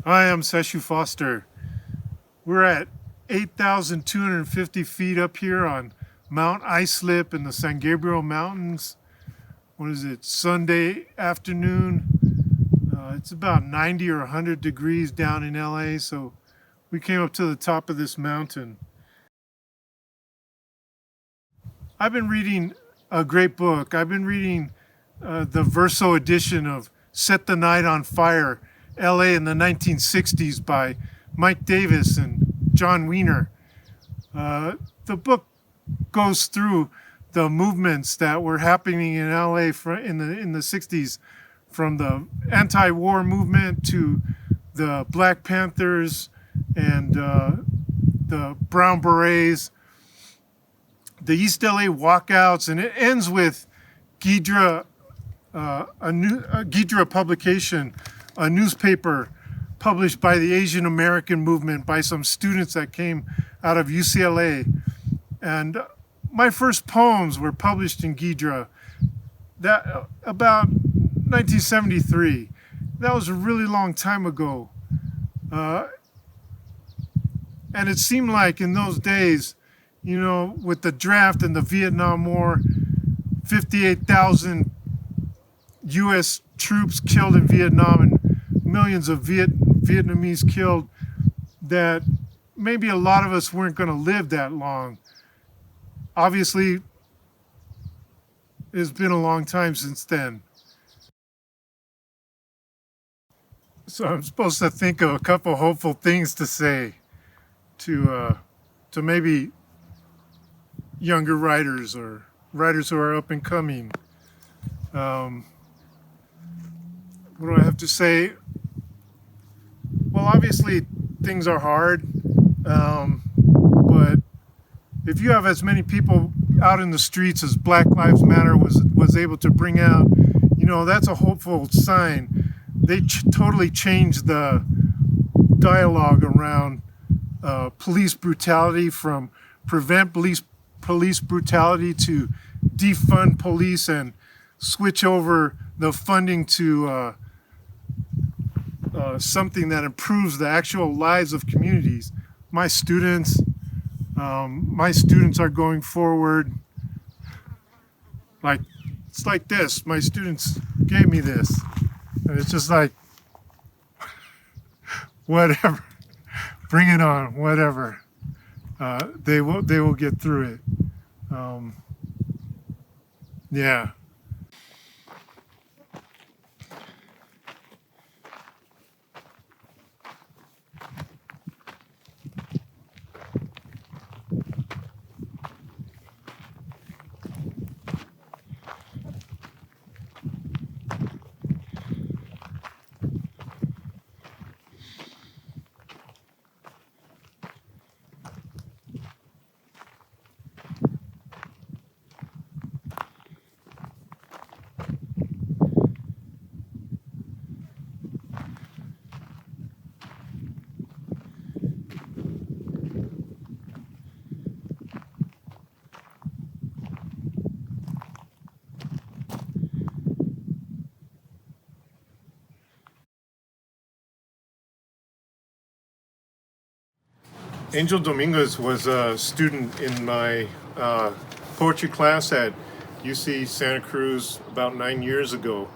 Hi, I'm Sesshu Foster. We're at 8,250 feet up here on Mount Islip in the San Gabriel Mountains. What is it, Sunday afternoon? It's about 90 or 100 degrees down in LA, so we came up to the top of this mountain. I've been reading a great book. I've been reading the Verso edition of Set the Night on Fire, LA in the 1960s by Mike Davis and John Wiener. The book goes through the movements that were happening in LA in the 60s, from the anti-war movement to the Black Panthers and the Brown Berets, the East LA walkouts, and it ends with Ghidra, Ghidra publication, a newspaper published by the Asian American movement by some students that came out of UCLA. And my first poems were published in Ghidra about 1973. That was a really long time ago. And it seemed like in those days, you know, with the draft and the Vietnam War, 58,000 U.S. troops killed in Vietnam and millions of Vietnamese killed, that maybe a lot of us weren't going to live that long. Obviously, it's been a long time since then. So I'm supposed to think of a couple hopeful things to say to maybe younger writers or writers who are up and coming. What do I have to say? Well, obviously things are hard, but if you have as many people out in the streets as Black Lives Matter was able to bring out, you know, that's a hopeful sign. They totally changed the dialogue around police brutality, from prevent police brutality to defund police and switch over the funding to something that improves the actual lives of communities. My students are going forward. Like, it's like this. My students gave me this, and it's just like, whatever, bring it on, whatever. They will get through it. Yeah. Angel Dominguez was a student in my poetry class at UC Santa Cruz about 9 years ago.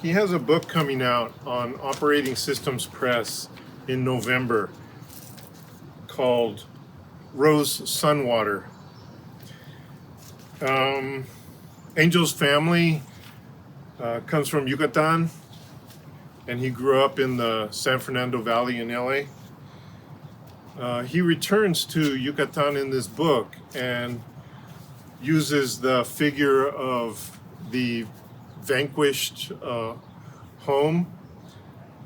He has a book coming out on Operating Systems Press in November called Rose Sunwater. Angel's family comes from Yucatan, and he grew up in the San Fernando Valley in LA. He returns to Yucatan in this book and uses the figure of the vanquished home,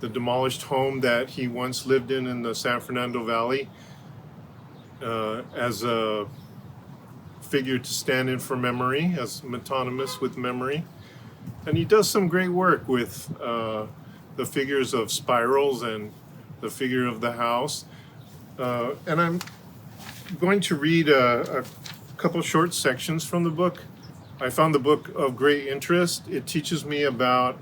the demolished home that he once lived in the San Fernando Valley, as a figure to stand in for memory, as metonymous with memory. And he does some great work with the figures of spirals and the figure of the house. And I'm going to read a couple short sections from the book. I found the book of great interest. It teaches me about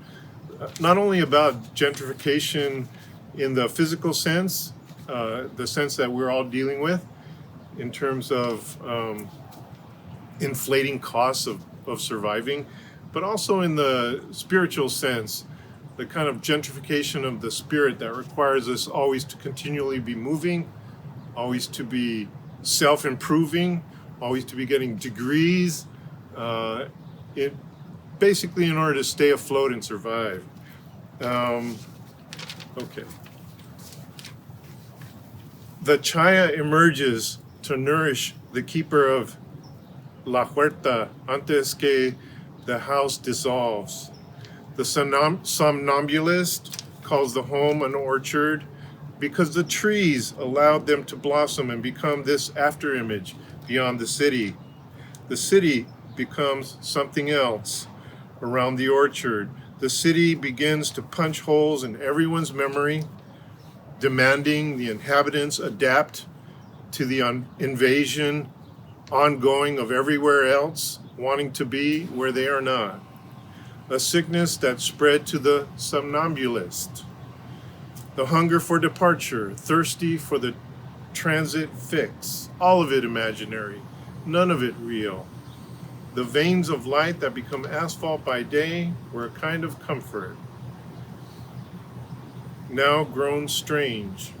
not only about gentrification in the physical sense, the sense that we're all dealing with in terms of inflating costs of surviving, but also in the spiritual sense, the kind of gentrification of the spirit that requires us always to continually be moving, always to be self-improving, always to be getting degrees, basically in order to stay afloat and survive. Okay. The chaya emerges to nourish the keeper of La Huerta antes que the house dissolves. The somnambulist calls the home an orchard because the trees allowed them to blossom and become this afterimage beyond the city. The city becomes something else around the orchard. The city begins to punch holes in everyone's memory, demanding the inhabitants adapt to the invasion ongoing of everywhere else, wanting to be where they are not. A sickness that spread to the somnambulist. The hunger for departure, thirsty for the transit fix, all of it imaginary, none of it real. The veins of light that become asphalt by day were a kind of comfort, now grown strange.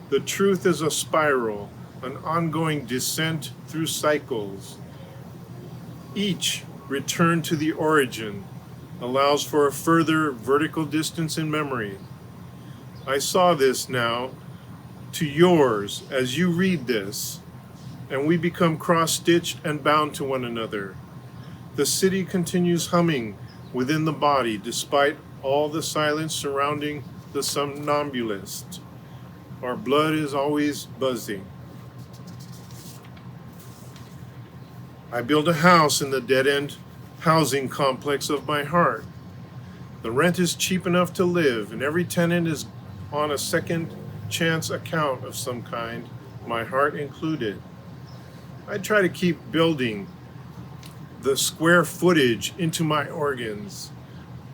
The truth is a spiral, an ongoing descent through cycles. Each return to the origin allows for a further vertical distance in memory. I saw this now to yours as you read this, and we become cross-stitched and bound to one another. The city continues humming within the body despite all the silence surrounding the somnambulist. Our blood is always buzzing. I build a house in the dead-end housing complex of my heart. The rent is cheap enough to live, and every tenant is on a second chance account of some kind, my heart included. I try to keep building the square footage into my organs.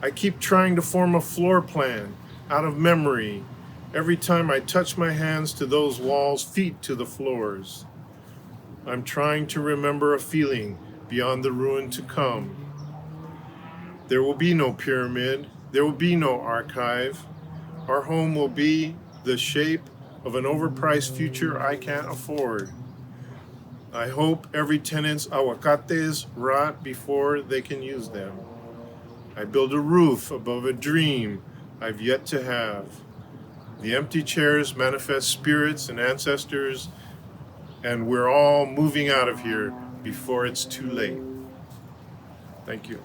I keep trying to form a floor plan out of memory every time I touch my hands to those walls, feet to the floors. I'm trying to remember a feeling beyond the ruin to come. There will be no pyramid. There will be no archive. Our home will be the shape of an overpriced future I can't afford. I hope every tenant's aguacates rot before they can use them. I build a roof above a dream I've yet to have. The empty chairs manifest spirits and ancestors, and we're all moving out of here before it's too late. Thank you.